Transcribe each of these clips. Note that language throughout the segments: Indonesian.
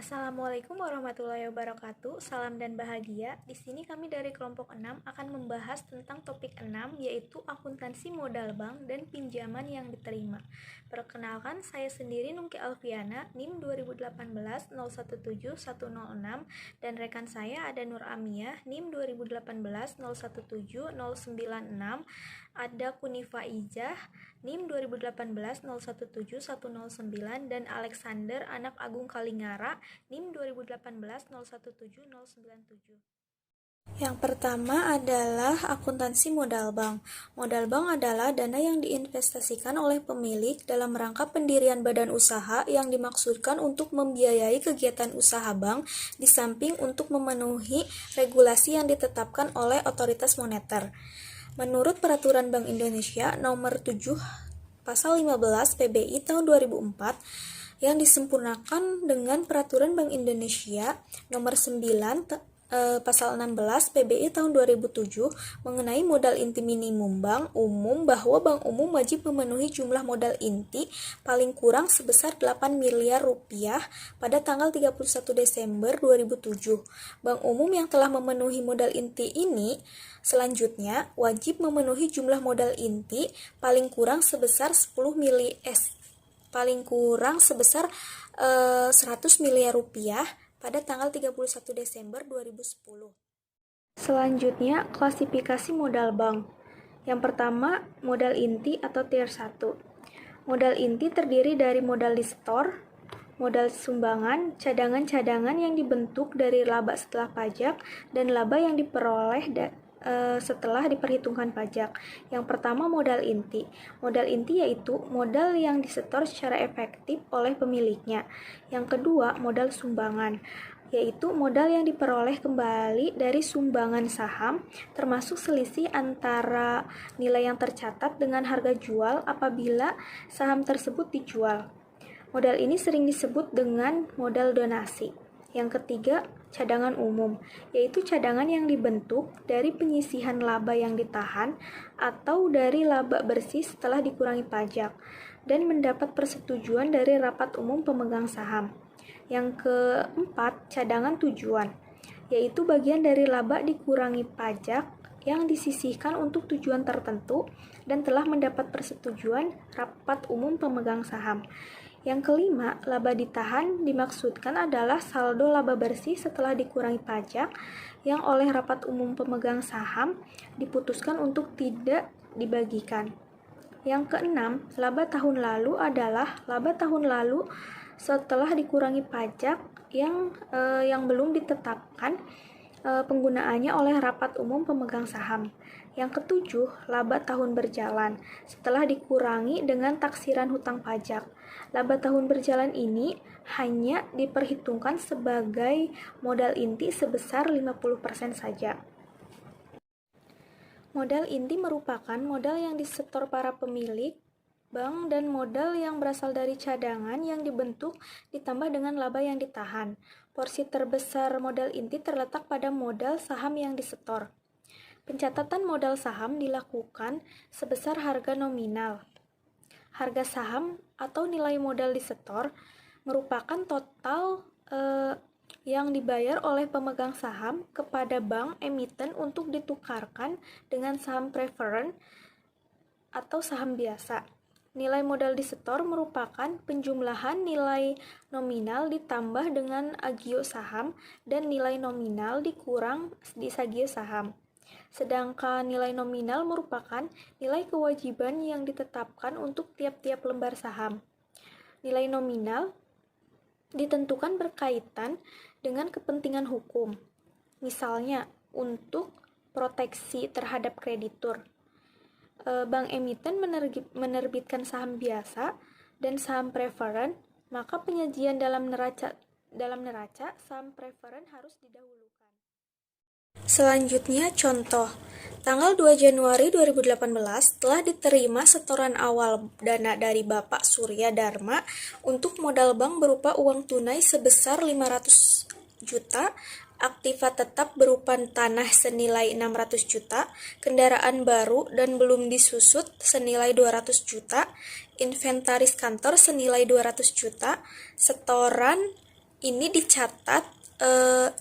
Assalamualaikum warahmatullahi wabarakatuh. Salam dan bahagia. Di sini kami dari kelompok 6 akan membahas tentang topik 6 yaitu akuntansi modal bank dan pinjaman yang diterima. Perkenalkan, saya sendiri Nungki Alfiana, NIM 2018 017106 dan rekan saya ada Nur Amiyah, NIM 2018 017096, ada Kunifa Ijah, NIM 2018 017109 dan Alexander Anak Agung Kalingara, NIM 2018 017097. Yang pertama adalah akuntansi modal bank. Modal bank adalah dana yang diinvestasikan oleh pemilik dalam rangka pendirian badan usaha yang dimaksudkan untuk membiayai kegiatan usaha bank di samping untuk memenuhi regulasi yang ditetapkan oleh otoritas moneter. Menurut Peraturan Bank Indonesia Nomor 7 Pasal 15 PBI tahun 2004 yang disempurnakan dengan Peraturan Bank Indonesia Nomor 9 Pasal 16 PBI tahun 2007 mengenai modal inti minimum bank umum bahwa bank umum wajib memenuhi jumlah modal inti paling kurang sebesar 8 miliar rupiah pada tanggal 31 Desember 2007. Bank umum yang telah memenuhi modal inti ini selanjutnya wajib memenuhi jumlah modal inti paling kurang sebesar 100 miliar rupiah pada tanggal 31 Desember 2010. Selanjutnya, klasifikasi modal bank. Yang pertama, modal inti atau tier 1. Modal inti terdiri dari modal di setor, modal sumbangan, cadangan-cadangan yang dibentuk dari laba setelah pajak, dan laba yang diperoleh setelah diperhitungkan pajak. Yang pertama, modal inti. Modal inti yaitu modal yang disetor secara efektif oleh pemiliknya. Yang kedua, modal sumbangan, yaitu modal yang diperoleh kembali dari sumbangan saham, termasuk selisih antara nilai yang tercatat dengan harga jual apabila saham tersebut dijual. Modal ini sering disebut dengan modal donasi. Yang ketiga, cadangan umum, yaitu cadangan yang dibentuk dari penyisihan laba yang ditahan atau dari laba bersih setelah dikurangi pajak dan mendapat persetujuan dari rapat umum pemegang saham. Yang keempat, cadangan tujuan, yaitu bagian dari laba dikurangi pajak yang disisihkan untuk tujuan tertentu dan telah mendapat persetujuan rapat umum pemegang saham. Yang kelima, laba ditahan dimaksudkan adalah saldo laba bersih setelah dikurangi pajak yang oleh rapat umum pemegang saham diputuskan untuk tidak dibagikan. Yang keenam, laba tahun lalu adalah laba tahun lalu setelah dikurangi pajak yang belum ditetapkan penggunaannya oleh rapat umum pemegang saham. Yang ketujuh, laba tahun berjalan setelah dikurangi dengan taksiran hutang pajak. Laba tahun berjalan ini hanya diperhitungkan sebagai modal inti sebesar 50% saja. Modal inti merupakan modal yang disetor para pemilik bank dan modal yang berasal dari cadangan yang dibentuk ditambah dengan laba yang ditahan. Porsi terbesar modal inti terletak pada modal saham yang disetor. Pencatatan modal saham dilakukan sebesar harga nominal. Harga saham atau nilai modal disetor merupakan total yang dibayar oleh pemegang saham kepada bank emiten untuk ditukarkan dengan saham preferen atau saham biasa. Nilai modal disetor merupakan penjumlahan nilai nominal ditambah dengan agio saham dan nilai nominal dikurang di sagio saham. Sedangkan nilai nominal merupakan nilai kewajiban yang ditetapkan untuk tiap-tiap lembar saham. Nilai nominal ditentukan berkaitan dengan kepentingan hukum, misalnya untuk proteksi terhadap kreditur. Bank emiten menerbitkan saham biasa dan saham preferen, maka penyajian dalam neraca saham preferen harus didahulukan. Selanjutnya contoh. Tanggal 2 Januari 2018 telah diterima setoran awal dana dari Bapak Surya Dharma untuk modal bank berupa uang tunai sebesar 500 juta, aktiva tetap berupa tanah senilai 600 juta, kendaraan baru dan belum disusut senilai 200 juta, inventaris kantor senilai 200 juta, setoran ini dicatat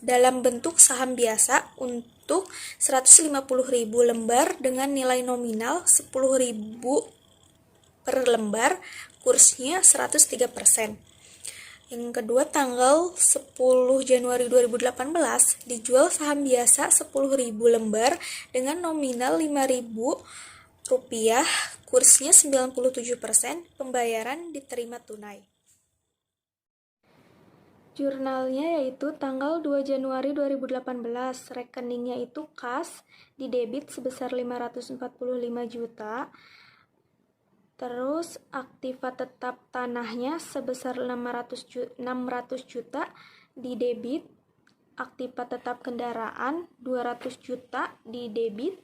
dalam bentuk saham biasa untuk 150.000 lembar dengan nilai nominal 10.000 per lembar, kursnya 103%. Yang kedua, tanggal 10 Januari 2018 dijual saham biasa 10.000 lembar dengan nominal 5.000 rupiah, kursnya 97%, pembayaran diterima tunai. Jurnalnya yaitu tanggal 2 Januari 2018, rekeningnya itu kas, di debit sebesar 545 juta, terus aktiva tetap tanahnya sebesar 600 juta, di debit, aktiva tetap kendaraan 200 juta, di debit,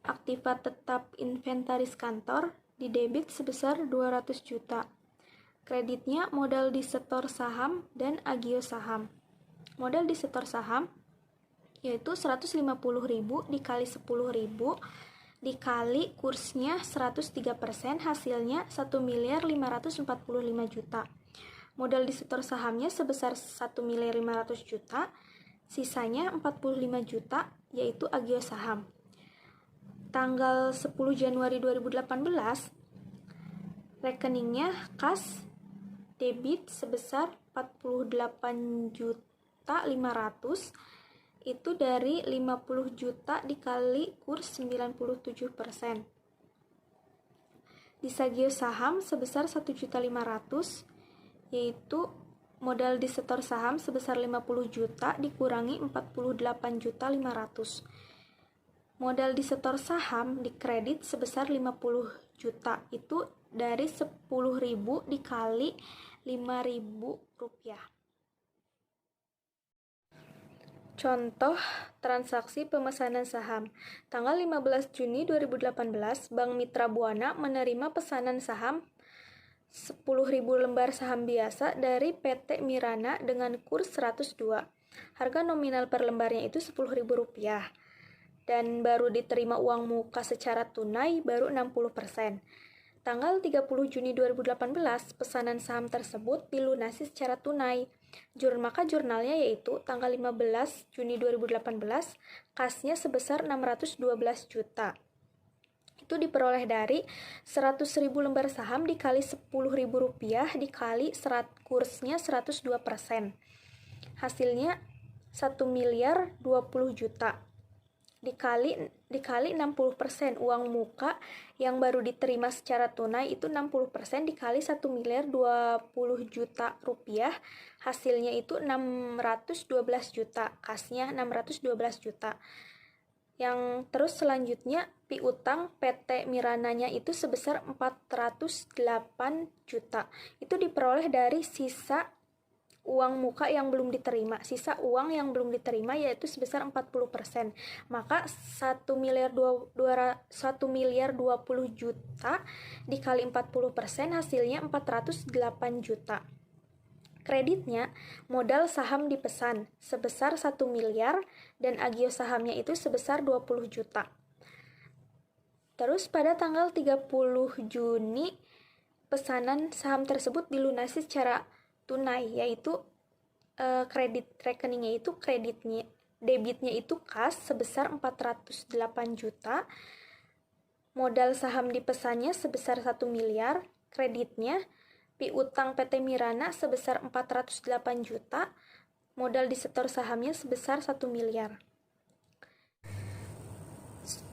aktiva tetap inventaris kantor, di debit sebesar 200 juta. Kreditnya modal di setor saham dan agio saham. Modal di setor saham yaitu 150.000 dikali 10.000 dikali kursnya 103%, hasilnya 1.545.000 juta. Modal di setor sahamnya sebesar 1.500.000 juta, sisanya 45 juta yaitu agio saham. Tanggal 10 Januari 2018, rekeningnya kas debit sebesar 48.500.000, itu dari 50 juta dikali kurs 97%. Di sagio saham sebesar 1.500.000, yaitu modal di setor saham sebesar 50 juta dikurangi 48.500.000. Modal di setor saham di kredit sebesar 50 juta, itu dari 10.000 dikali 5.000 rupiah. Contoh transaksi pemesanan saham. Tanggal 15 Juni 2018, Bank Mitra Buana menerima pesanan saham 10.000 lembar saham biasa dari PT Mirana dengan kurs 102. Harga nominal per lembarnya itu Rp10.000. Dan baru diterima uang muka secara tunai baru 60%. Tanggal 30 Juni 2018, pesanan saham tersebut dilunasi secara tunai. Maka jurnalnya yaitu tanggal 15 Juni 2018, kasnya sebesar 612 juta. Itu diperoleh dari 100.000 lembar saham dikali 10.000 rupiah dikali kursnya 102%. Hasilnya 1.020 juta. Dikali 60% uang muka yang baru diterima secara tunai itu 60% dikali 1.020 juta rupiah, hasilnya itu 612 juta, kasnya 612 juta. Yang terus selanjutnya piutang PT Mirananya itu sebesar 408 juta. Itu diperoleh dari sisa uang muka yang belum diterima. Sisa uang yang belum diterima yaitu sebesar 40%. Maka 1.020 juta dikali 40% hasilnya 408 juta. Kreditnya modal saham dipesan sebesar 1 miliar dan agio sahamnya itu sebesar 20 juta. Terus pada tanggal 30 Juni pesanan saham tersebut dilunasi secara tunai, yaitu kredit rekeningnya itu debitnya itu kas sebesar 408 juta, modal saham dipesannya sebesar 1 miliar, kreditnya piutang PT Mirana sebesar 408 juta, modal disetor sahamnya sebesar 1 miliar.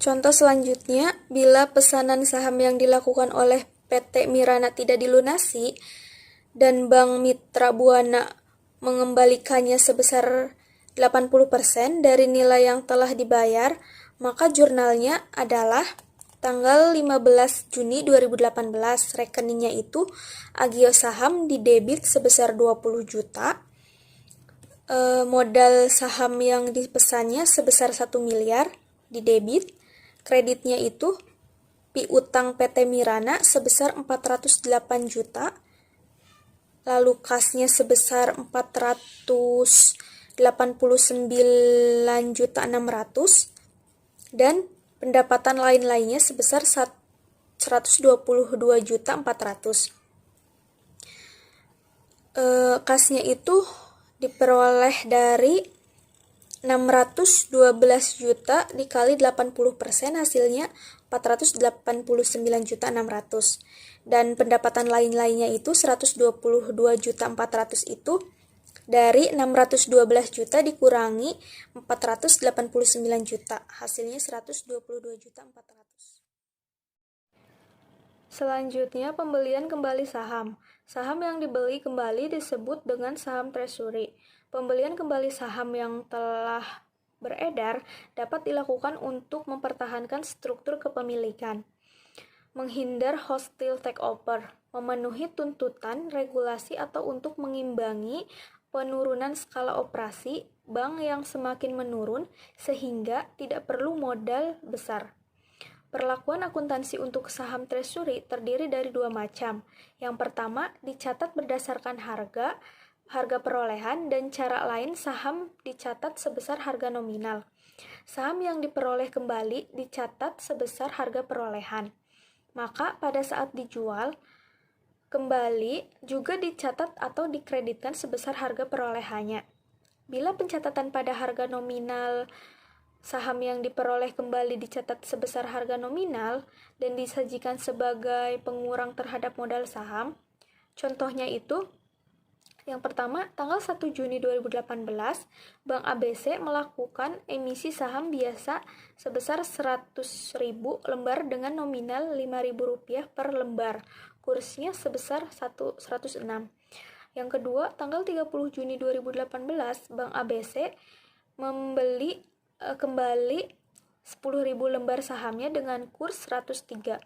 Contoh selanjutnya, bila pesanan saham yang dilakukan oleh PT Mirana tidak dilunasi dan Bank Mitra Buana mengembalikannya sebesar 80% dari nilai yang telah dibayar, maka jurnalnya adalah tanggal 15 Juni 2018, rekeningnya itu agio saham di debit sebesar 20 juta, modal saham yang dipesannya sebesar 1 miliar di debit, kreditnya itu piutang PT Mirana sebesar 408 juta, lalu kasnya sebesar 489 juta 600, dan pendapatan lain-lainnya sebesar 122 juta 400. Kasnya itu diperoleh dari 612 juta dikali 80%, hasilnya 489.600.000. Dan pendapatan lain-lainnya itu 122.400.000 itu dari 612 juta dikurangi 489 juta, hasilnya 122.400.000. Selanjutnya, pembelian kembali saham. Saham yang dibeli kembali disebut dengan saham treasury. Pembelian kembali saham yang telah beredar dapat dilakukan untuk mempertahankan struktur kepemilikan, menghindar hostile takeover, memenuhi tuntutan regulasi, atau untuk mengimbangi penurunan skala operasi bank yang semakin menurun sehingga tidak perlu modal besar. Perlakuan akuntansi untuk saham treasury terdiri dari dua macam. Yang pertama, dicatat berdasarkan harga perolehan, dan cara lain saham dicatat sebesar harga nominal. Saham yang diperoleh kembali dicatat sebesar harga perolehan. Maka pada saat dijual kembali juga dicatat atau dikreditkan sebesar harga perolehannya. Bila pencatatan pada harga nominal saham yang diperoleh kembali dicatat sebesar harga nominal dan disajikan sebagai pengurang terhadap modal saham. Contohnya itu, yang pertama, tanggal 1 Juni 2018, Bank ABC melakukan emisi saham biasa sebesar 100.000 lembar dengan nominal Rp5.000 per lembar. Kursnya sebesar 106. Yang kedua, tanggal 30 Juni 2018, Bank ABC membeli kembali 10.000 lembar sahamnya dengan kurs 103.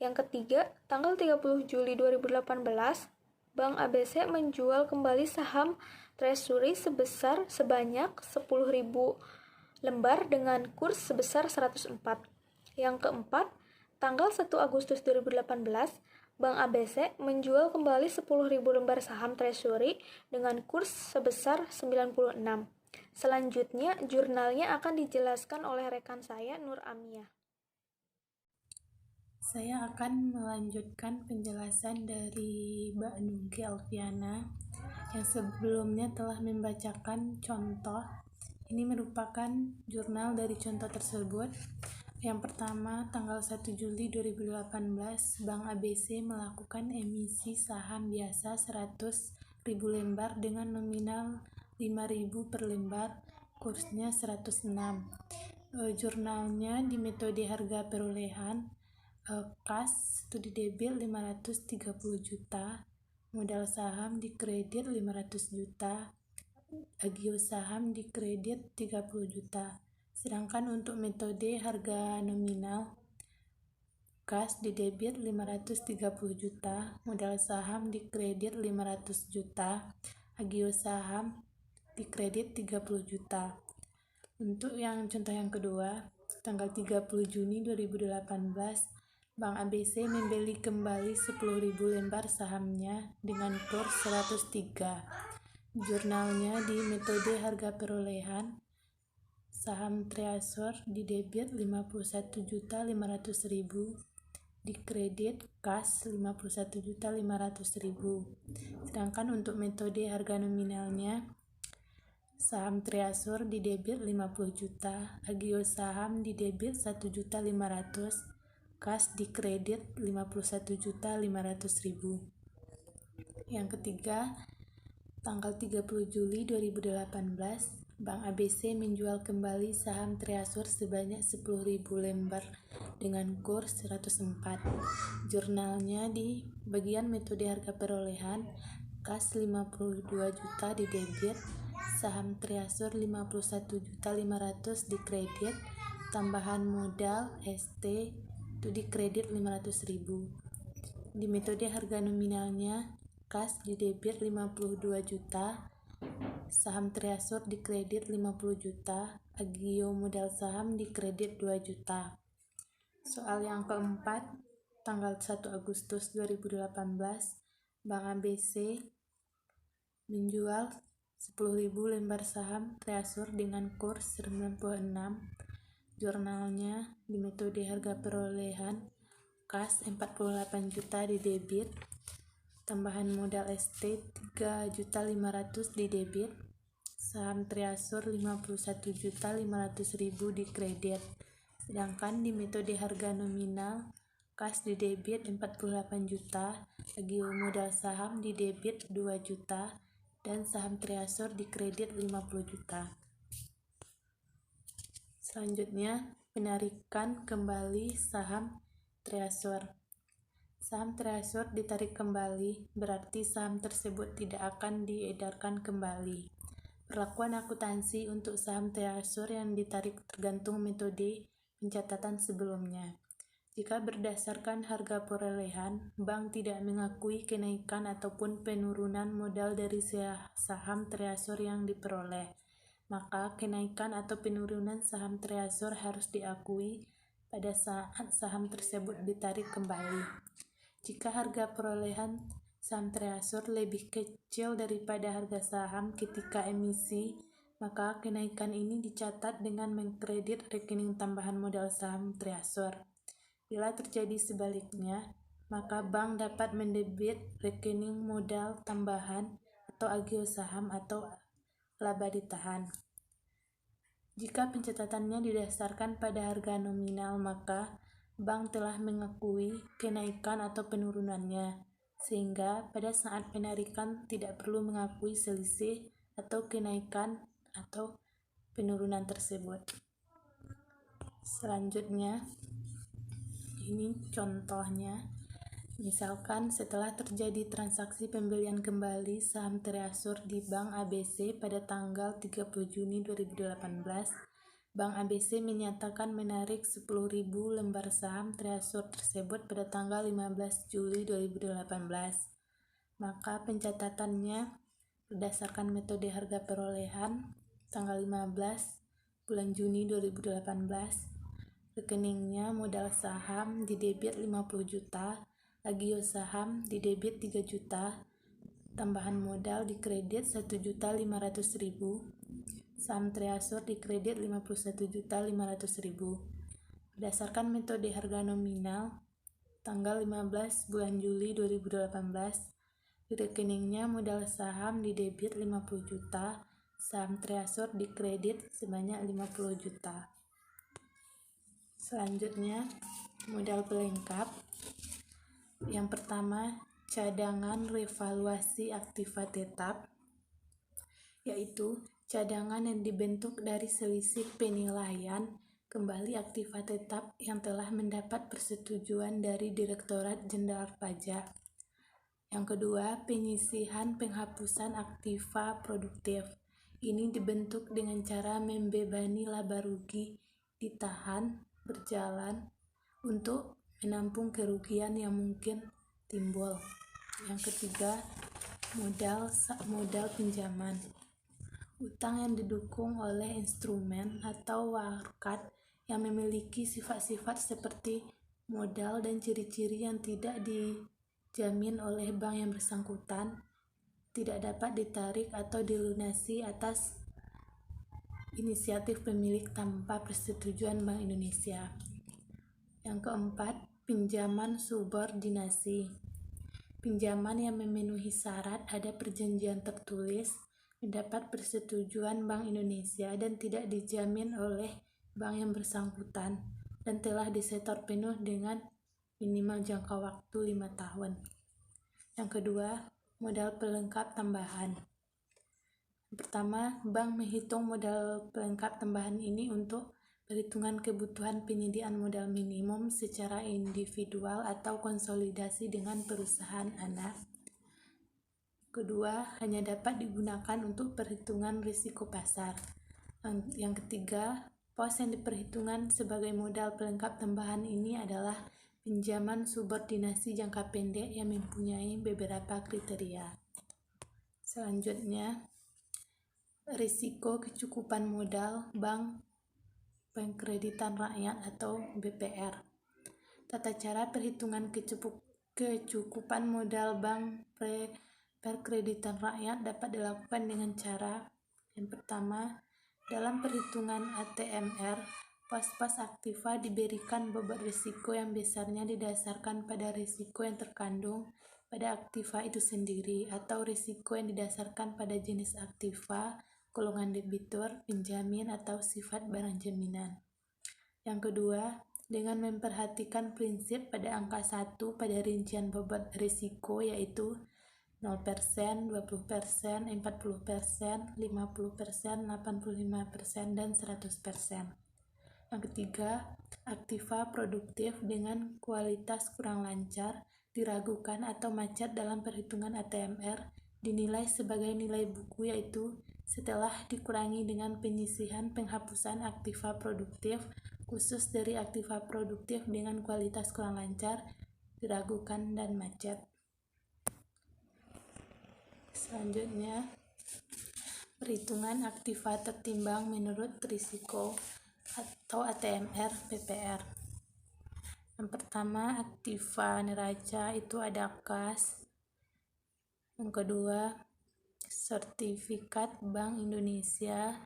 Yang ketiga, tanggal 30 Juli 2018, Bank ABC menjual kembali saham treasury sebanyak 10.000 lembar dengan kurs sebesar 104. Yang keempat, tanggal 1 Agustus 2018, Bank ABC menjual kembali 10.000 lembar saham treasury dengan kurs sebesar 96. Selanjutnya, jurnalnya akan dijelaskan oleh rekan saya, Nur Amia. Saya akan melanjutkan penjelasan dari Mbak Nungki Alfiana yang sebelumnya telah membacakan contoh. Ini merupakan jurnal dari contoh tersebut. Yang pertama, tanggal 1 Juli 2018, Bank ABC melakukan emisi saham biasa 100.000 lembar dengan nominal 5.000 per lembar, kursnya 106. Jurnalnya di metode harga perolehan, kas studi debit 530 juta, modal saham di kredit 500 juta, agio saham di kredit 30 juta. Sedangkan untuk metode harga nominal, kas di debit 530 juta, modal saham di kredit 500 juta, agio saham di kredit 30 juta. Untuk yang contoh yang kedua, tanggal 30 Juni 2018, Bank ABC membeli kembali 10.000 lembar sahamnya dengan kurs 103. Jurnalnya di metode harga perolehan, saham Treasure di debit 51.500.000, di kredit kas 51.500.000. Sedangkan untuk metode harga nominalnya, saham Treasure di debit 50 juta, agio saham di debit 1.500.000, kas di kredit 51.500.000. Yang ketiga, tanggal 30 Juli 2018, Bank ABC menjual kembali saham Treasure sebanyak 10.000 lembar dengan kurs 104. Jurnalnya di bagian metode harga perolehan, kas 52 juta di debit, saham Treasure 51.500.000 di kredit, tambahan modal ST itu di kredit 500.000. Di metode harga nominalnya, kas di debit 52 juta, saham Treasure di kredit 50 juta, agio modal saham di kredit 2 juta. Soal yang keempat, tanggal 1 Agustus 2018, Bank ABC menjual 10.000 lembar saham Treasure dengan kurs 96. Jurnalnya di metode harga perolehan, kas 48 juta di debit, tambahan modal ST 3.500.000 di debit, saham Treasure 51.500.000 di kredit. Sedangkan di metode harga nominal, kas di debit 48 juta, agio modal saham di debit 2 juta, dan saham Treasure di kredit 50 juta. Selanjutnya, penarikan kembali saham Treasure. Saham Treasure ditarik kembali, berarti saham tersebut tidak akan diedarkan kembali. Perlakuan akuntansi untuk saham Treasure yang ditarik tergantung metode pencatatan sebelumnya. Jika berdasarkan harga perolehan, bank tidak mengakui kenaikan ataupun penurunan modal dari saham Treasure yang diperoleh, maka kenaikan atau penurunan saham Treasure harus diakui pada saat saham tersebut ditarik kembali. Jika harga perolehan saham Treasure lebih kecil daripada harga saham ketika emisi, maka kenaikan ini dicatat dengan mengkredit rekening tambahan modal saham Treasure. Bila terjadi sebaliknya, maka bank dapat mendebit rekening modal tambahan atau agio saham atau laba ditahan. Jika pencatatannya didasarkan pada harga nominal, maka bank telah mengakui kenaikan atau penurunannya, sehingga pada saat penarikan tidak perlu mengakui selisih atau kenaikan atau penurunan tersebut. Selanjutnya, ini contohnya. Misalkan setelah terjadi transaksi pembelian kembali saham Treasure di Bank ABC pada tanggal 30 Juni 2018, Bank ABC menyatakan menarik 10.000 lembar saham Treasure tersebut pada tanggal 15 Juli 2018. Maka pencatatannya berdasarkan metode harga perolehan tanggal 15 bulan Juni 2018. Rekeningnya modal saham di debit 50 juta, agio saham di debit 3 juta, tambahan modal di kredit 1.500.000, saham Treasure di kredit 51.500.000. Berdasarkan metode harga nominal, tanggal 15 bulan Juli 2018, di rekeningnya modal saham di debit 50 juta, saham Treasure di kredit sebanyak 50 juta. Selanjutnya, modal pelengkap. Yang pertama, cadangan revaluasi aktiva tetap, yaitu cadangan yang dibentuk dari selisih penilaian kembali aktiva tetap yang telah mendapat persetujuan dari Direktorat Jenderal Pajak. Yang kedua, penyisihan penghapusan aktiva produktif. Ini dibentuk dengan cara membebani laba rugi ditahan berjalan untuk menampung kerugian yang mungkin timbul. Yang ketiga, modal pinjaman. Utang yang didukung oleh instrumen atau wakat yang memiliki sifat-sifat seperti modal dan ciri-ciri yang tidak dijamin oleh bank yang bersangkutan tidak dapat ditarik atau dilunasi atas inisiatif pemilik tanpa persetujuan Bank Indonesia. Yang keempat, pinjaman subordinasi. Pinjaman yang memenuhi syarat ada perjanjian tertulis, mendapat persetujuan Bank Indonesia dan tidak dijamin oleh bank yang bersangkutan dan telah disetor penuh dengan minimal jangka waktu 5 tahun. Yang kedua, modal pelengkap tambahan. Pertama, bank menghitung modal pelengkap tambahan ini untuk perhitungan kebutuhan penyediaan modal minimum secara individual atau konsolidasi dengan perusahaan anak. Kedua, hanya dapat digunakan untuk perhitungan risiko pasar. Yang ketiga, pos yang diperhitungkan sebagai modal pelengkap tambahan ini adalah pinjaman subordinasi jangka pendek yang mempunyai beberapa kriteria. Selanjutnya, risiko kecukupan modal Bank Pengkreditan Rakyat atau BPR. Tata cara perhitungan kecukupan modal Bank Perkreditan Rakyat dapat dilakukan dengan cara yang pertama, dalam perhitungan ATMR, pos-pos aktiva diberikan bobot risiko yang besarnya didasarkan pada risiko yang terkandung pada aktiva itu sendiri atau risiko yang didasarkan pada jenis aktiva, golongan debitur, penjamin, atau sifat barang jaminan. Yang kedua, dengan memperhatikan prinsip pada angka 1 pada rincian bobot risiko, yaitu 0%, 20%, 40%, 50%, 85%, dan 100%. Yang ketiga, aktiva produktif dengan kualitas kurang lancar, diragukan atau macet dalam perhitungan ATMR dinilai sebagai nilai buku, yaitu setelah dikurangi dengan penyisihan penghapusan aktiva produktif khusus dari aktiva produktif dengan kualitas kurang lancar, diragukan, dan macet. Selanjutnya, perhitungan aktiva tertimbang menurut risiko atau ATMR PPR. Yang pertama, aktiva neraca itu ada kas. Yang kedua, sertifikat Bank Indonesia.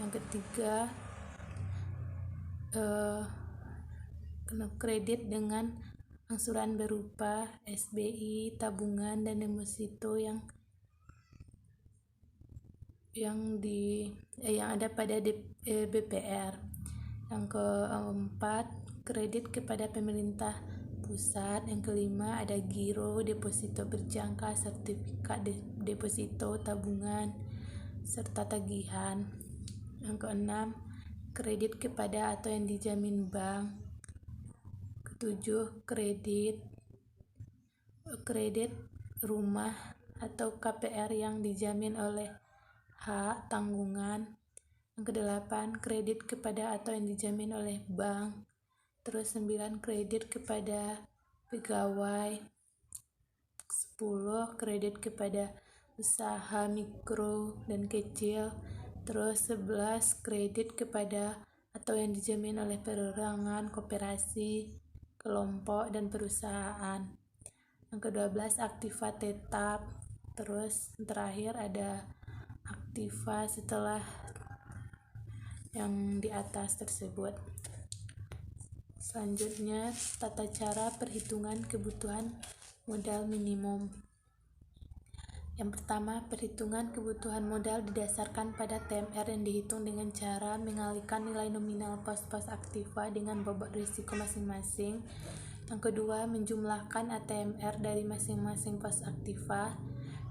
Yang ketiga, kredit dengan angsuran berupa SBI, tabungan, dan deposito yang ada pada BPR. Yang keempat, kredit kepada pemerintah pusat. Yang kelima, ada giro, deposito berjangka, sertifikat deposito, tabungan, serta tagihan. Yang keenam, kredit kepada atau yang dijamin bank. Ketujuh, kredit rumah atau KPR yang dijamin oleh hak tanggungan. Yang kedelapan, kredit kepada atau yang dijamin oleh bank. Terus 9, kredit kepada pegawai. 10, kredit kepada usaha mikro dan kecil. Terus 11, kredit kepada atau yang dijamin oleh perorangan, koperasi, kelompok, dan perusahaan. Yang ke-12, aktiva tetap. Terus yang terakhir ada aktiva setelah yang di atas tersebut. Selanjutnya, tata cara perhitungan kebutuhan modal minimum. Yang pertama, perhitungan kebutuhan modal didasarkan pada TMR yang dihitung dengan cara mengalihkan nilai nominal pos-pos aktiva dengan bobot risiko masing-masing. Yang kedua, menjumlahkan ATMR dari masing-masing pos aktiva.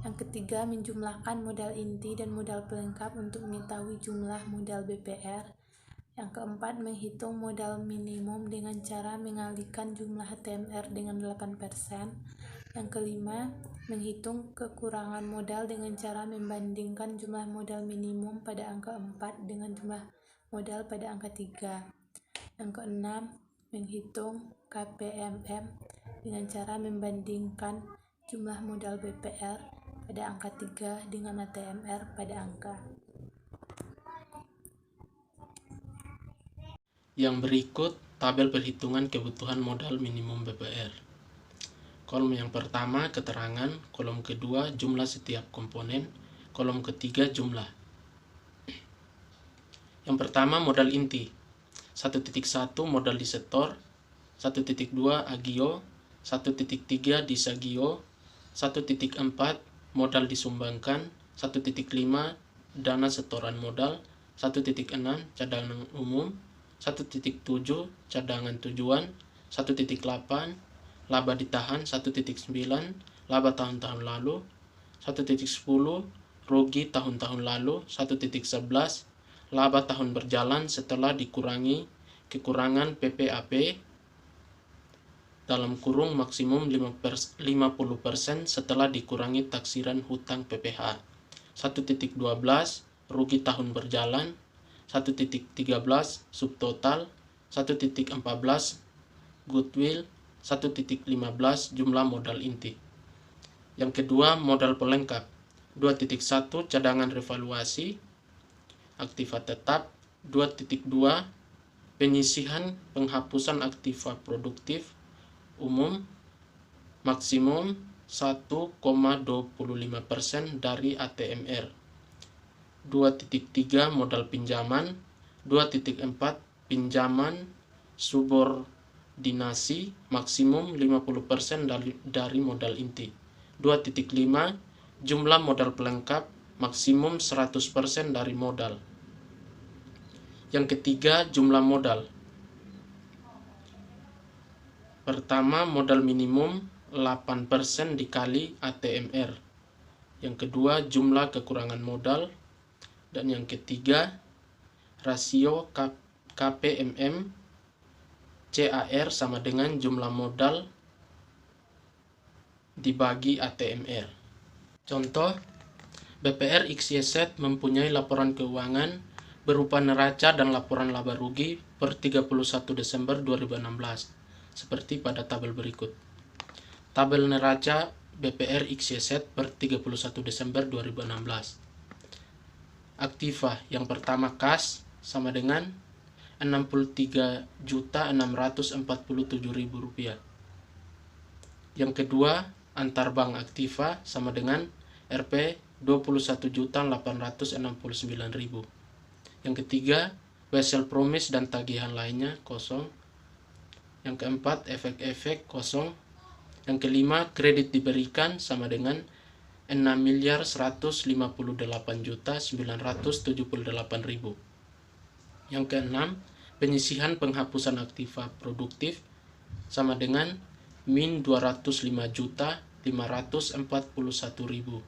Yang ketiga, menjumlahkan modal inti dan modal pelengkap untuk mengetahui jumlah modal BPR. Yang keempat, menghitung modal minimum dengan cara mengalihkan jumlah ATMR dengan 8%. Yang kelima, menghitung kekurangan modal dengan cara membandingkan jumlah modal minimum pada angka 4 dengan jumlah modal pada angka 3. Yang keenam, menghitung KPMM dengan cara membandingkan jumlah modal BPR pada angka 3 dengan ATMR pada angka. Yang berikut tabel perhitungan kebutuhan modal minimum BPR. Kolom yang pertama keterangan, kolom kedua jumlah setiap komponen, kolom ketiga jumlah. Yang pertama modal inti. 1.1 modal disetor, 1.2 agio, 1.3 disagio, 1.4 modal disumbangkan, 1.5 dana setoran modal, 1.6 cadangan umum, 1.7 cadangan tujuan, 1.8 laba ditahan, 1.9 laba tahun-tahun lalu, 1.10 rugi tahun-tahun lalu, 1.11 laba tahun berjalan setelah dikurangi kekurangan PPAP dalam kurung maksimum 50% setelah dikurangi taksiran hutang PPH. 1.12 rugi tahun berjalan, 1.13 subtotal, 1.14 goodwill, 1.15 jumlah modal inti. Yang kedua modal pelengkap. 2.1 cadangan revaluasi aktiva tetap, 2.2 penyisihan penghapusan aktiva produktif umum maksimum 1,25% dari ATMR. 2.3 modal pinjaman, 2.4 pinjaman subordinasi maksimum 50% dari modal inti. 2.5 jumlah modal pelengkap maksimum 100% dari modal. Yang ketiga, jumlah modal. Pertama, modal minimum 8% dikali ATMR. Yang kedua, jumlah kekurangan modal. Dan yang ketiga, rasio KPMM CAR sama dengan jumlah modal dibagi ATMR. Contoh, BPR XYZ mempunyai laporan keuangan berupa neraca dan laporan laba rugi per 31 Desember 2016, seperti pada tabel berikut. Tabel neraca BPR XYZ per 31 Desember 2016. Aktiva yang pertama kas sama dengan Rp63.647.000. Yang kedua, antar bank aktiva sama dengan Rp 21.869.000. Yang ketiga, wesel promise dan tagihan lainnya kosong. Yang keempat, efek-efek kosong. Yang kelima, kredit diberikan sama dengan Rp6.158.978.000. Yang keenam, penyisihan penghapusan aktiva produktif sama dengan min 205.541.000.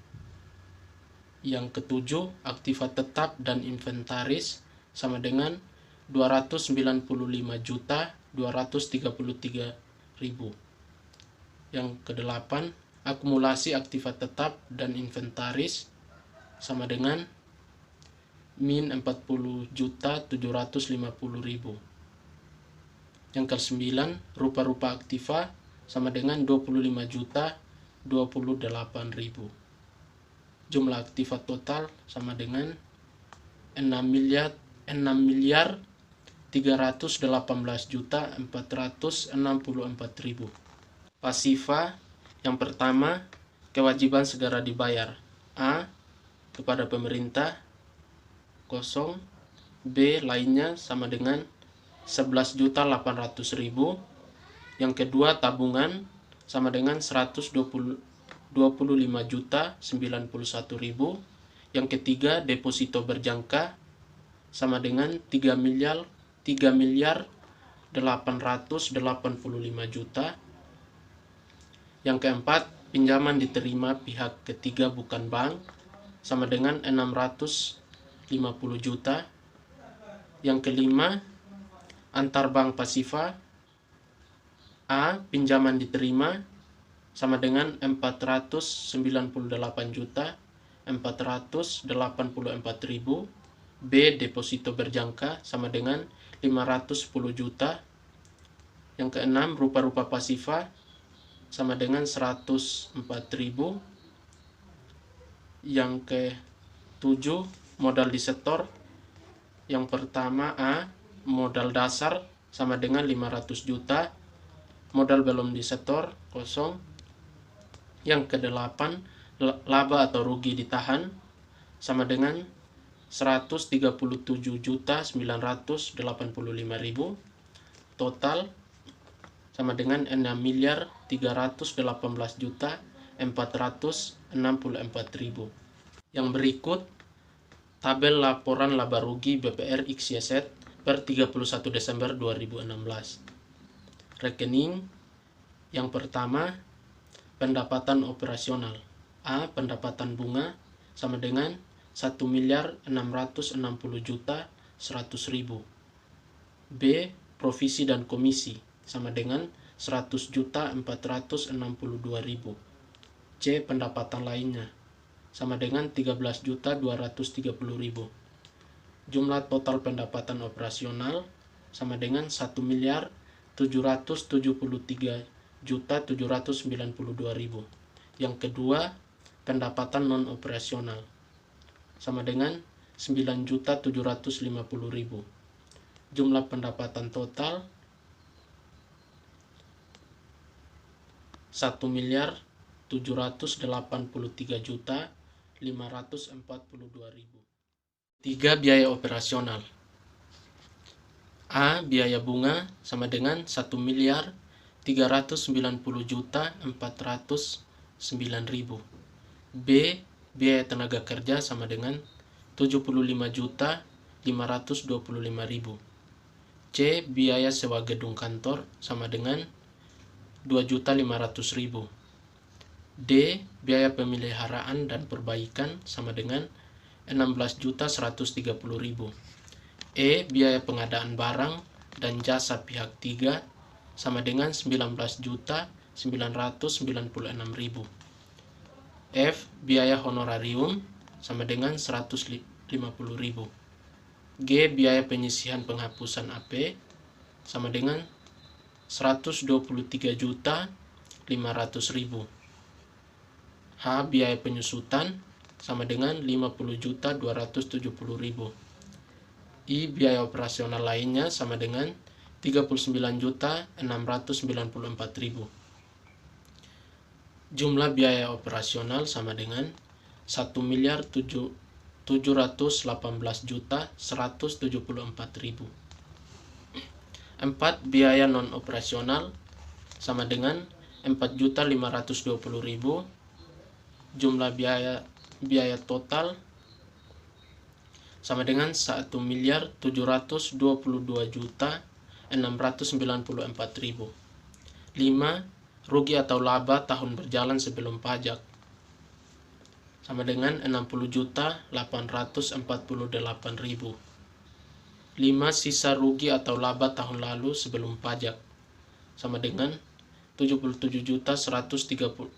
Yang ketujuh, aktiva tetap dan inventaris sama dengan 295.233.000. Yang kedelapan, akumulasi aktiva tetap dan inventaris sama dengan min 40.750.000. Yang kesembilan, rupa-rupa aktiva sama dengan 25.028.000. Jumlah aktiva total sama dengan 6.318.464.000. Pasiva yang pertama, kewajiban segera dibayar. A. Kepada pemerintah. Kosong. B. Lainnya sama dengan 11.800.000. Yang kedua, tabungan sama dengan 125.091.000. Yang ketiga, deposito berjangka sama dengan 3.885 juta. Yang keempat, pinjaman diterima pihak ketiga bukan bank sama dengan 650 juta. Yang kelima, antar bank pasiva. A. Pinjaman diterima sama dengan 498.484.000. B. Deposito berjangka sama dengan 510 juta. Yang keenam, rupa-rupa pasiva sama dengan 104.000. Yang ketujuh, modal disetor. Yang pertama A. Modal dasar sama dengan 500 juta. Modal belum disetor kosong. Yang kedelapan, laba atau rugi ditahan sama dengan 137.985.000. Total sama dengan 6.318.464.000. Yang berikut tabel laporan laba rugi BPR XYZ per 31 Desember 2016. Rekening yang pertama, pendapatan operasional. A. Pendapatan bunga sama dengan 1.660.100.000. B. Provisi dan komisi sama dengan 100.462.000. C. Pendapatan lainnya sama dengan 13.230.000. Jumlah total pendapatan operasional sama dengan 1.773.792.000. Yang kedua, pendapatan non operasional sama dengan 9.750.000. Jumlah pendapatan total 1.783.542.000. Tiga, biaya operasional. A. Biaya bunga sama dengan 1.390.409.000. B. biaya tenaga kerja sama dengan 75.525.000. C. Biaya sewa gedung kantor sama dengan 2.500.000. D. Biaya pemeliharaan dan perbaikan sama dengan 16.130.000. E. Biaya pengadaan barang dan jasa pihak 3 sama dengan 19.996.000. F. Biaya honorarium sama dengan 150.000. G. Biaya penyisihan penghapusan AP sama dengan 123.500.000. H. Biaya penyusutan sama dengan 50.270.000. I. Biaya operasional lainnya sama dengan 39.694.000. Jumlah biaya operasional sama dengan 1.718.174.000. 4. Biaya non operasional sama dengan 4.520.000. Jumlah biaya total sama dengan 1.722.694.000. 5. Rugi atau laba tahun berjalan sebelum pajak sama dengan 60.848.000. 5. Sisa rugi atau laba tahun lalu sebelum pajak sama dengan 77.137.000.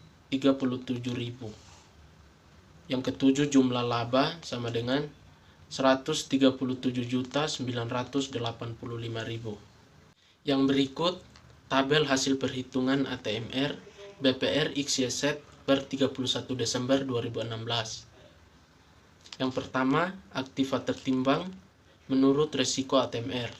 Yang ketujuh, jumlah laba sama dengan 137.985.000. Yang berikut tabel hasil perhitungan ATMR BPR XYZ per 31 Desember 2016. Yang pertama, aktiva tertimbang menurut resiko ATMR.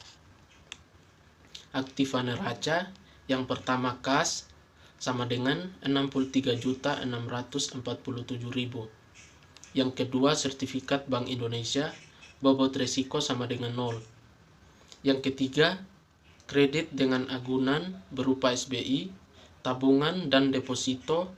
Aktiva neraca yang pertama kas sama dengan 63.647.000. Yang kedua, sertifikat Bank Indonesia bobot resiko sama dengan 0. Yang ketiga, kredit dengan agunan berupa SBI, tabungan dan deposito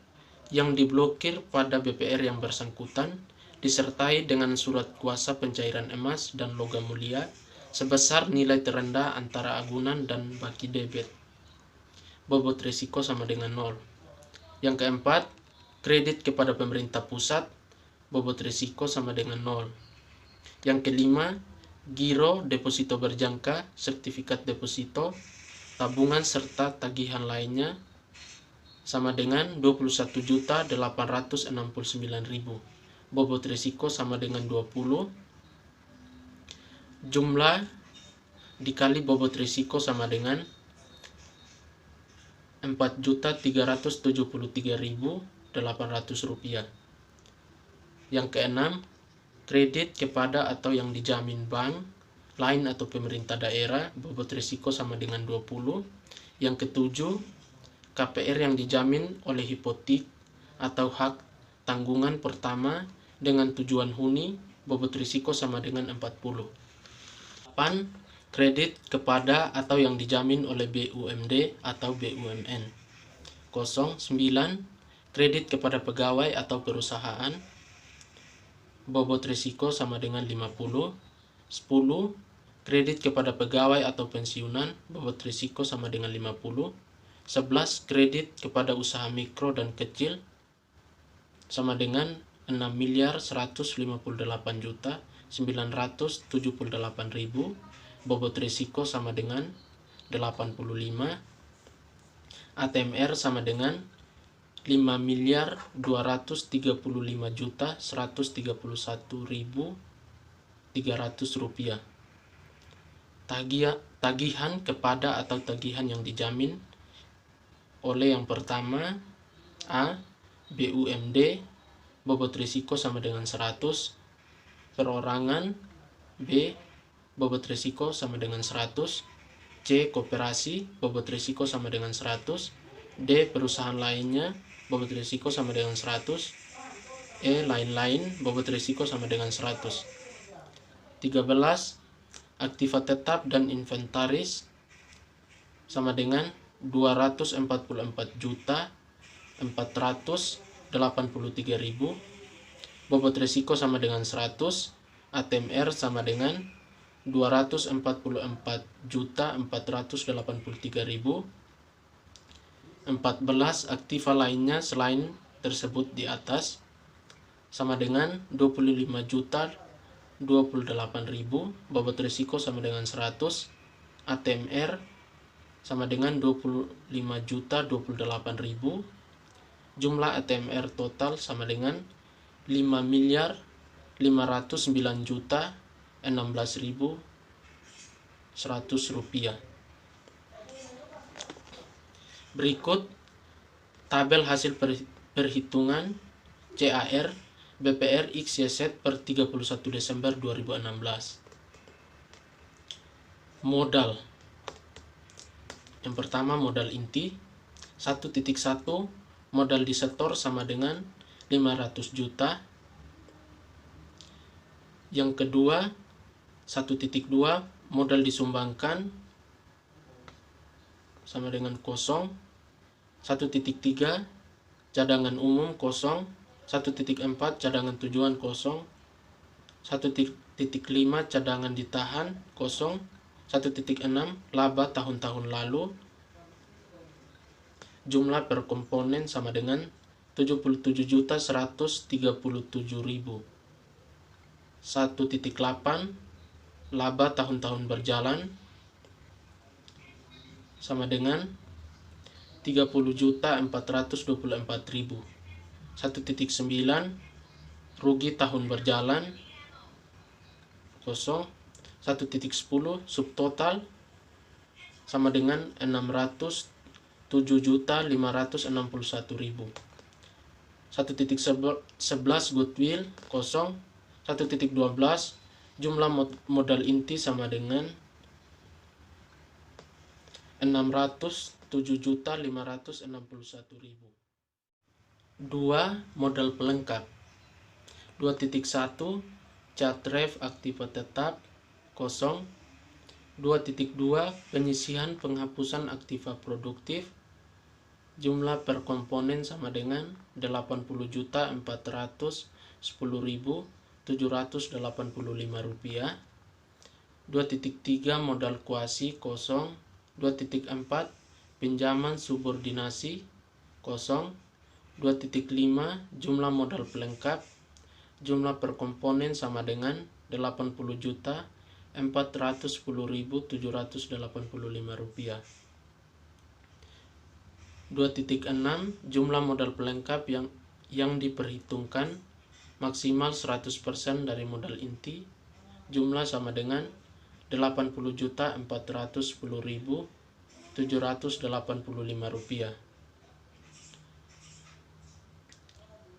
yang diblokir pada BPR yang bersangkutan disertai dengan surat kuasa pencairan emas dan logam mulia sebesar nilai terendah antara agunan dan baki debit. Bobot risiko sama dengan 0. Yang keempat, kredit kepada pemerintah pusat, bobot risiko sama dengan 0. Yang kelima, giro deposito berjangka, sertifikat deposito, tabungan serta tagihan lainnya sama dengan 21.869.000. Bobot risiko sama dengan 20. Jumlah dikali bobot risiko sama dengan 4.373.800 rupiah. Yang keenam, kredit kepada atau yang dijamin bank lain atau pemerintah daerah, bobot risiko sama dengan 20. Yang ketujuh, KPR yang dijamin oleh hipotek atau hak tanggungan pertama dengan tujuan huni, bobot risiko sama dengan 40. 8. Kredit kepada atau yang dijamin oleh BUMD atau BUMN. 9. Kredit kepada pegawai atau perusahaan, bobot risiko sama dengan 50. 10. Kredit kepada pegawai atau pensiunan, bobot risiko sama dengan 50. 11. Kredit kepada usaha mikro dan kecil sama dengan 6.158.978.000. Bobot risiko sama dengan 85. ATMR sama dengan 5.235.131.300 rupiah. Tagihan kepada atau tagihan yang dijamin oleh yang pertama, A. BUMD, bobot risiko sama dengan 100. Perorangan, B. Bobot risiko sama dengan 100. C. Koperasi, bobot risiko sama dengan 100. D. Perusahaan lainnya, bobot risiko sama dengan 100. E. Lain-lain, bobot risiko sama dengan 100. 13. Aktiva tetap dan inventaris sama dengan 244.483.000. bobot risiko sama dengan 100, ATMR sama dengan 244.483.000. 14 aktiva lainnya selain tersebut di atas sama dengan 25.028.000, bobot risiko sama dengan 100, ATMR sama dengan 25.028.000. Jumlah ATMR total sama dengan 5.509.016.100 rupiah. Berikut tabel hasil perhitungan CAR BPR XYZ per 31 Desember 2016. Modal. Yang pertama modal inti 1.1, modal disetor sama dengan 500 juta. Yang kedua 1.2, modal disumbangkan sama dengan kosong. 1.3, cadangan umum kosong. 1.4, cadangan tujuan kosong. 1.5, cadangan ditahan kosong. 1.6, laba tahun-tahun lalu. Jumlah per komponen sama dengan 77.137.000. 1.8, laba tahun-tahun berjalan sama dengan 30.424.000. 1.9, rugi tahun berjalan kosong. 1.10, subtotal sama dengan 607.561.000. 1.11, goodwill kosong. 1.12, jumlah modal inti sama dengan 607.561.000. 2. Modal pelengkap 2.1, cat ref aktiva tetap kosong. 2.2, penyisihan penghapusan aktiva produktif. Jumlah per komponen sama dengan 80.410.785 rupiah. 2.3, modal kuasi kosong. 2.4, pinjaman subordinasi kosong. 2.5, jumlah modal pelengkap. Jumlah per komponen sama dengan 80.410.785 rupiah. 2.6, jumlah modal pelengkap yang diperhitungkan maksimal 100% dari modal inti. Jumlah sama dengan 80.410.785 rupiah.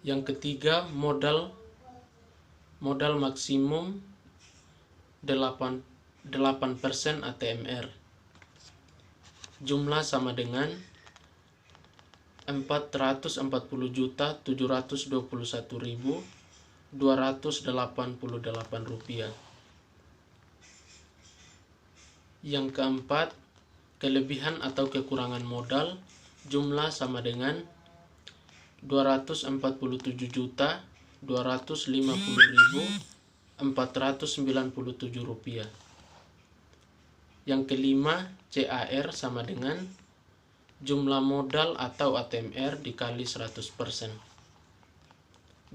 Yang ketiga, modal maksimum 8% ATMR. Jumlah sama dengan 441.721.288 rupiah. Yang keempat, kelebihan atau kekurangan modal. Jumlah sama dengan 247.250.497 rupiah. Yang kelima, CAR sama dengan jumlah modal atau ATMR dikali 100%.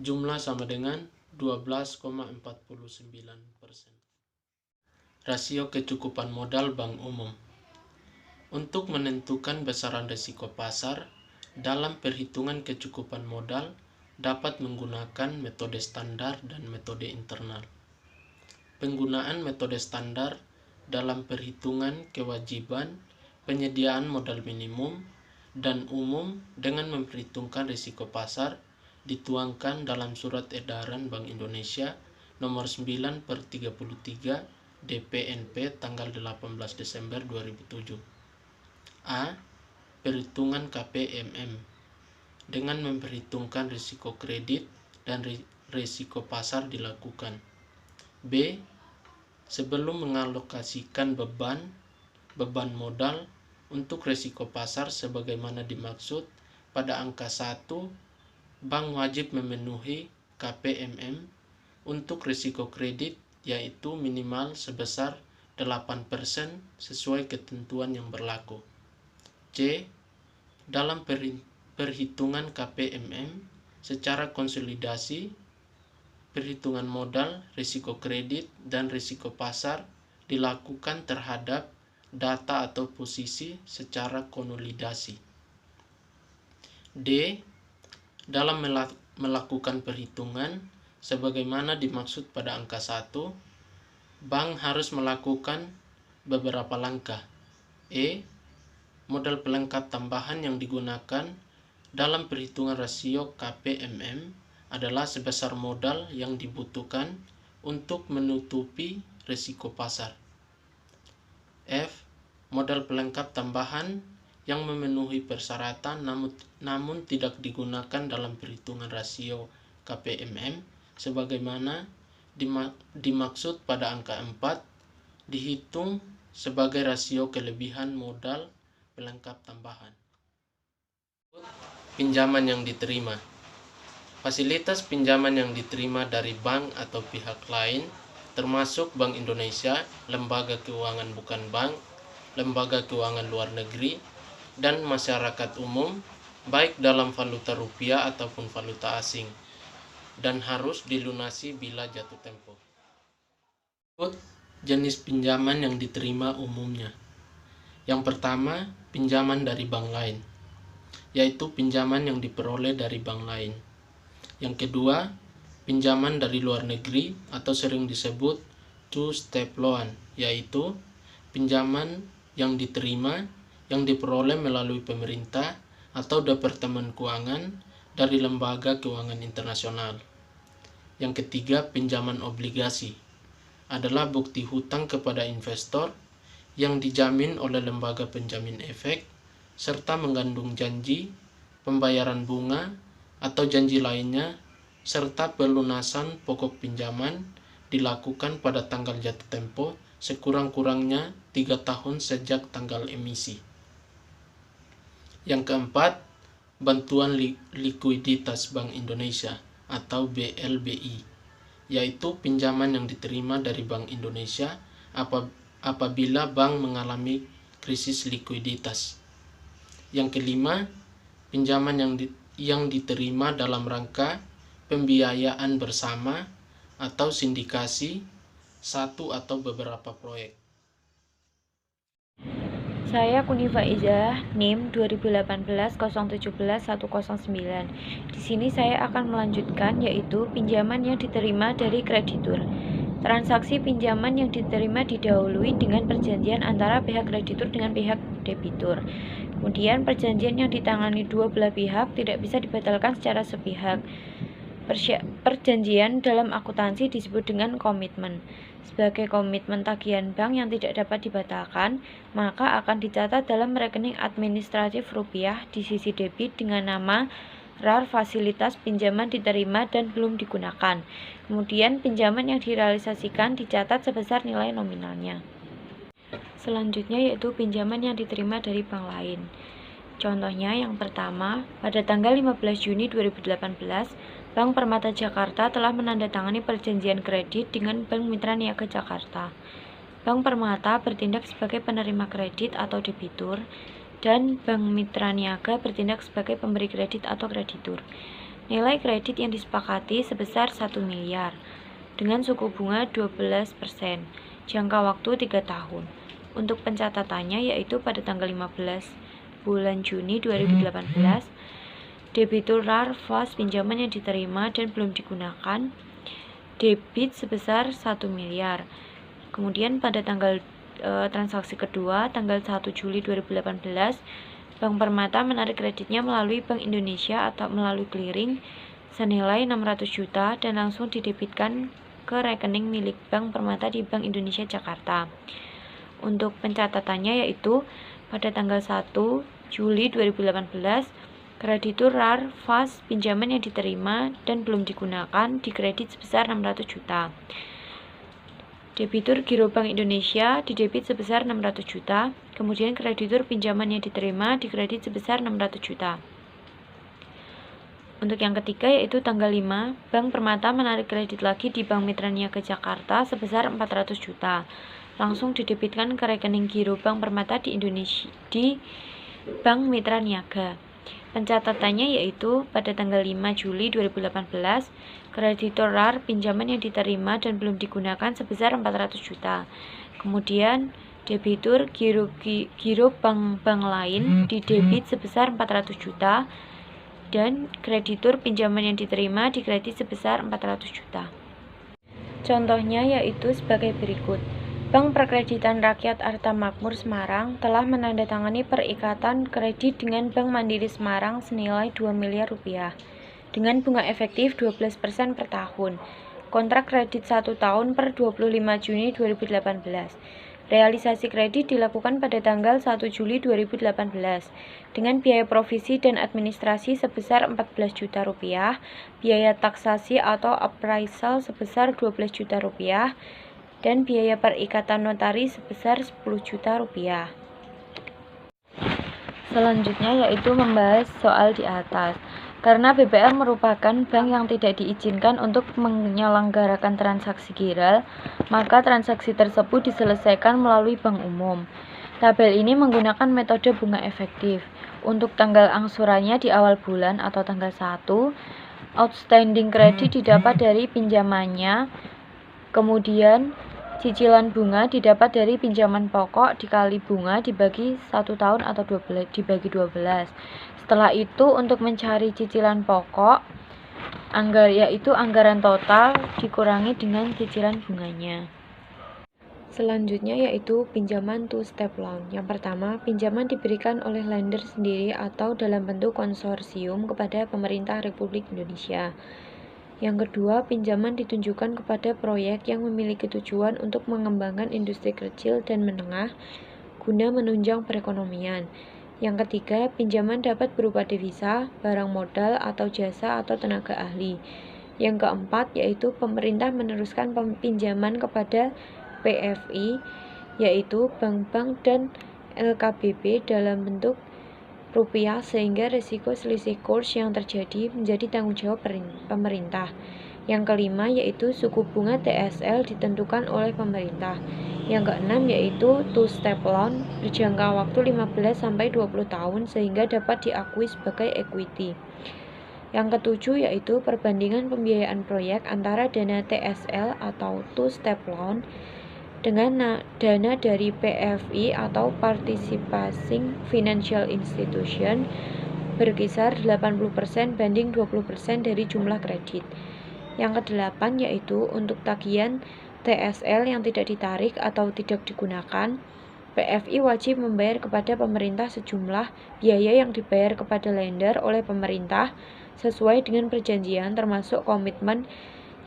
Jumlah sama dengan 12,49%. Rasio kecukupan modal bank umum. Untuk menentukan besaran risiko pasar, dalam perhitungan kecukupan modal dapat menggunakan metode standar dan metode internal. Penggunaan metode standar dalam perhitungan kewajiban penyediaan modal minimum dan umum dengan memperhitungkan risiko pasar dituangkan dalam Surat Edaran Bank Indonesia nomor 9/33 DPNP tanggal 18 Desember 2007. A. Perhitungan KPMM dengan memperhitungkan risiko kredit dan risiko pasar dilakukan. B. Sebelum mengalokasikan beban modal untuk risiko pasar sebagaimana dimaksud pada angka 1, bank wajib memenuhi KPMM untuk risiko kredit yaitu minimal sebesar 8% sesuai ketentuan yang berlaku. C. Dalam perhitungan KPMM secara konsolidasi, perhitungan modal, risiko kredit, dan risiko pasar dilakukan terhadap data atau posisi secara konsolidasi. D. Dalam melakukan perhitungan sebagaimana dimaksud pada angka 1, bank harus melakukan beberapa langkah. E. Modal pelengkap tambahan yang digunakan dalam perhitungan rasio KPMM adalah sebesar modal yang dibutuhkan untuk menutupi risiko pasar. F. Modal pelengkap tambahan yang memenuhi persyaratan namun tidak digunakan dalam perhitungan rasio KPMM sebagaimana dimaksud pada angka 4 dihitung sebagai rasio kelebihan modal pelengkap tambahan. Pinjaman yang diterima. Fasilitas pinjaman yang diterima dari bank atau pihak lain termasuk Bank Indonesia, lembaga keuangan bukan bank, lembaga keuangan luar negeri, dan masyarakat umum baik dalam valuta rupiah ataupun valuta asing dan harus dilunasi bila jatuh tempo. Jenis pinjaman yang diterima umumnya. Yang pertama, pinjaman dari bank lain, yaitu pinjaman yang diperoleh dari bank lain. Yang kedua, pinjaman dari luar negeri atau sering disebut two-step loan, yaitu pinjaman yang diterima yang diperoleh melalui pemerintah atau Departemen Keuangan dari lembaga keuangan internasional. Yang ketiga, pinjaman obligasi adalah bukti hutang kepada investor yang dijamin oleh lembaga penjamin efek serta mengandung janji, pembayaran bunga atau janji lainnya serta pelunasan pokok pinjaman dilakukan pada tanggal jatuh tempo sekurang-kurangnya 3 tahun sejak tanggal emisi. Yang keempat, bantuan likuiditas Bank Indonesia atau BLBI, yaitu pinjaman yang diterima dari Bank Indonesia apabila bank mengalami krisis likuiditas. Yang kelima, pinjaman yang diterima dalam rangka pembiayaan bersama atau sindikasi satu atau beberapa proyek. Saya Kunifa Izzah, NIM 2018-017-109. Di sini saya akan melanjutkan yaitu pinjaman yang diterima dari kreditur. Transaksi pinjaman yang diterima didahului dengan perjanjian antara pihak kreditur dengan pihak debitur. Kemudian perjanjian yang ditangani dua belah pihak tidak bisa dibatalkan secara sepihak. Perjanjian dalam akuntansi disebut dengan komitmen. Sebagai komitmen tagihan bank yang tidak dapat dibatalkan, maka akan dicatat dalam rekening administratif rupiah di sisi debit dengan nama RAR fasilitas pinjaman diterima dan belum digunakan. Kemudian pinjaman yang direalisasikan dicatat sebesar nilai nominalnya. Selanjutnya yaitu pinjaman yang diterima dari bank lain. Contohnya yang pertama, pada tanggal 15 Juni 2018, Bank Permata Jakarta telah menandatangani perjanjian kredit dengan Bank Mitra Niaga Jakarta. Bank Permata bertindak sebagai penerima kredit atau debitur, dan Bank Mitra Niaga bertindak sebagai pemberi kredit atau kreditur. Nilai kredit yang disepakati sebesar 1 miliar, dengan suku bunga 12%, jangka waktu 3 tahun. Untuk pencatatannya yaitu pada tanggal 15 bulan Juni 2018, debitur RAR fas pinjaman yang diterima dan belum digunakan, debit sebesar 1 miliar. Kemudian pada tanggal transaksi kedua, tanggal 1 Juli 2018, Bank Permata menarik kreditnya melalui Bank Indonesia atau melalui clearing senilai 600 juta dan langsung didebitkan ke rekening milik Bank Permata di Bank Indonesia Jakarta. Untuk pencatatannya yaitu pada tanggal 1 Juli 2018, kreditur RAR fas pinjaman yang diterima dan belum digunakan dikredit sebesar 600 juta. Debitur Giro Bank Indonesia didebit sebesar 600 juta, kemudian kreditur pinjaman yang diterima dikredit sebesar 600 juta. Untuk yang ketiga yaitu tanggal 5, Bank Permata menarik kredit lagi di Bank Mitra Niaga Jakarta sebesar 400 juta. Langsung didebitkan ke rekening giro Bank Permata di Indonesia di Bank Mitra Niaga. Pencatatannya yaitu pada tanggal 5 Juli 2018, kreditor pinjaman yang diterima dan belum digunakan sebesar 400 juta. Kemudian debitur giro bank lain didebit sebesar 400 juta dan kreditur pinjaman yang diterima dikredit sebesar 400 juta. Contohnya yaitu sebagai berikut. Bank Perkreditan Rakyat Arta Makmur Semarang telah menandatangani perikatan kredit dengan Bank Mandiri Semarang senilai 2 miliar rupiah dengan bunga efektif 12% per tahun. Kontrak kredit 1 tahun per 25 Juni 2018. Realisasi kredit dilakukan pada tanggal 1 Juli 2018 dengan biaya provisi dan administrasi sebesar 14 juta rupiah, biaya taksasi atau appraisal sebesar 12 juta rupiah, dan biaya perikatan notaris sebesar 10 juta rupiah. Selanjutnya yaitu membahas soal di atas. Karena BPR merupakan bank yang tidak diizinkan untuk menyelenggarakan transaksi giral, maka transaksi tersebut diselesaikan melalui bank umum. Tabel ini menggunakan metode bunga efektif. Untuk tanggal angsurannya di awal bulan atau tanggal 1, outstanding kredit didapat dari pinjamannya, kemudian cicilan bunga didapat dari pinjaman pokok dikali bunga dibagi 1 tahun atau dibagi 12. Setelah itu untuk mencari cicilan pokok, yaitu anggaran total dikurangi dengan cicilan bunganya. Selanjutnya yaitu pinjaman two-step loan. Yang pertama, pinjaman diberikan oleh lender sendiri atau dalam bentuk konsorsium kepada pemerintah Republik Indonesia. Yang kedua, pinjaman ditunjukkan kepada proyek yang memiliki tujuan untuk mengembangkan industri kecil dan menengah guna menunjang perekonomian. Yang ketiga, pinjaman dapat berupa devisa, barang modal, atau jasa atau tenaga ahli. Yang keempat, yaitu pemerintah meneruskan pinjaman kepada PFI, yaitu bank-bank dan LKBB dalam bentuk rupiah sehingga risiko selisih kurs yang terjadi menjadi tanggung jawab pemerintah. Yang kelima yaitu suku bunga TSL ditentukan oleh pemerintah. Yang keenam yaitu two-step loan berjangka waktu 15-20 tahun sehingga dapat diakui sebagai equity. Yang ketujuh yaitu perbandingan pembiayaan proyek antara dana TSL atau two-step loan dengan dana dari PFI atau Participating Financial Institution berkisar 80% banding 20% dari jumlah kredit. Yang kedelapan yaitu untuk tagihan TSL yang tidak ditarik atau tidak digunakan, PFI wajib membayar kepada pemerintah sejumlah biaya yang dibayar kepada lender oleh pemerintah sesuai dengan perjanjian termasuk komitmen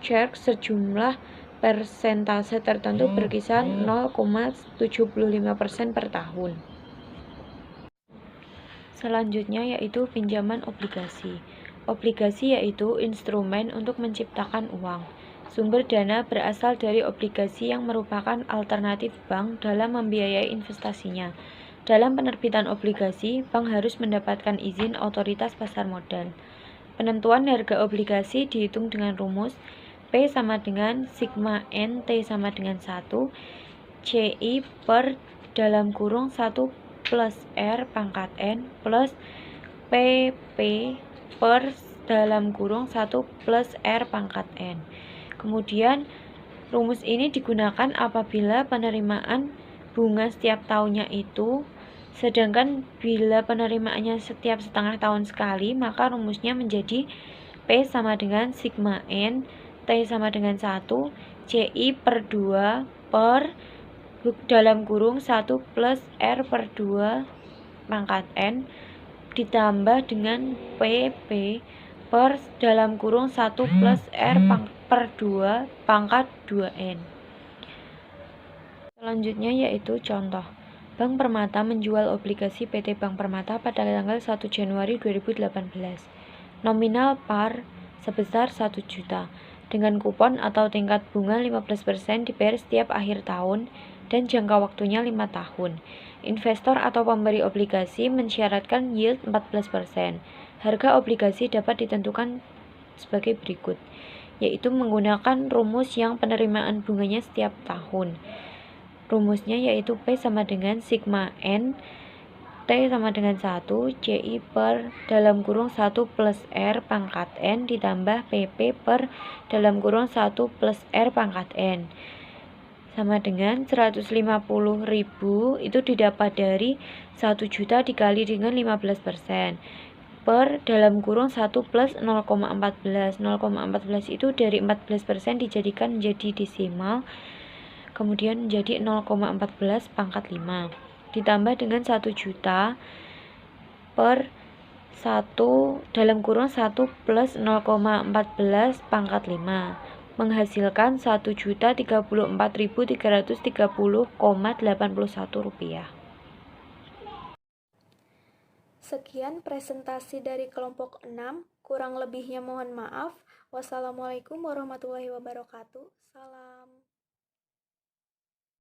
charge sejumlah persentase tertentu berkisar 0,75% per tahun. Selanjutnya yaitu pinjaman obligasi. Obligasi yaitu instrumen untuk menciptakan uang. Sumber dana berasal dari obligasi yang merupakan alternatif bank dalam membiayai investasinya. Dalam penerbitan obligasi, bank harus mendapatkan izin otoritas pasar modal. Penentuan harga obligasi dihitung dengan rumus P sama dengan sigma N T sama dengan 1 CI per dalam kurung 1 plus R pangkat N plus PP per dalam kurung 1 plus R pangkat N. Kemudian rumus ini digunakan apabila penerimaan bunga setiap tahunnya itu, sedangkan bila penerimaannya setiap setengah tahun sekali, maka rumusnya menjadi P sama dengan sigma N, T sama dengan 1, CI per 2 per dalam kurung 1 plus R per 2 pangkat N ditambah dengan PP per dalam kurung 1 plus R per 2 pangkat 2N. Selanjutnya yaitu contoh. Bank Permata menjual obligasi PT Bank Permata pada tanggal 1 Januari 2018. Nominal par sebesar 1 juta. Dengan kupon atau tingkat bunga 15% dibayar setiap akhir tahun dan jangka waktunya 5 tahun. Investor atau pemberi obligasi mensyaratkan yield 14%. Harga obligasi dapat ditentukan sebagai berikut, yaitu menggunakan rumus yang penerimaan bunganya setiap tahun. Rumusnya yaitu P sama dengan sigma N, T sama dengan 1, CI per dalam kurung 1 plus R pangkat N ditambah PP per dalam kurung 1 plus R pangkat N. Sama dengan 150.000 itu didapat dari 1 juta dikali dengan 15%. Per dalam kurung 1 plus 0,14. 0,14 itu dari 14% dijadikan menjadi desimal, kemudian menjadi 0,14 pangkat 5. Ditambah dengan 1 juta per 1 dalam kurung 1 plus 0,14 pangkat 5. Menghasilkan Rp1.034.330,81. Sekian presentasi dari kelompok 6, kurang lebihnya mohon maaf. Wassalamualaikum warahmatullahi wabarakatuh. Salam.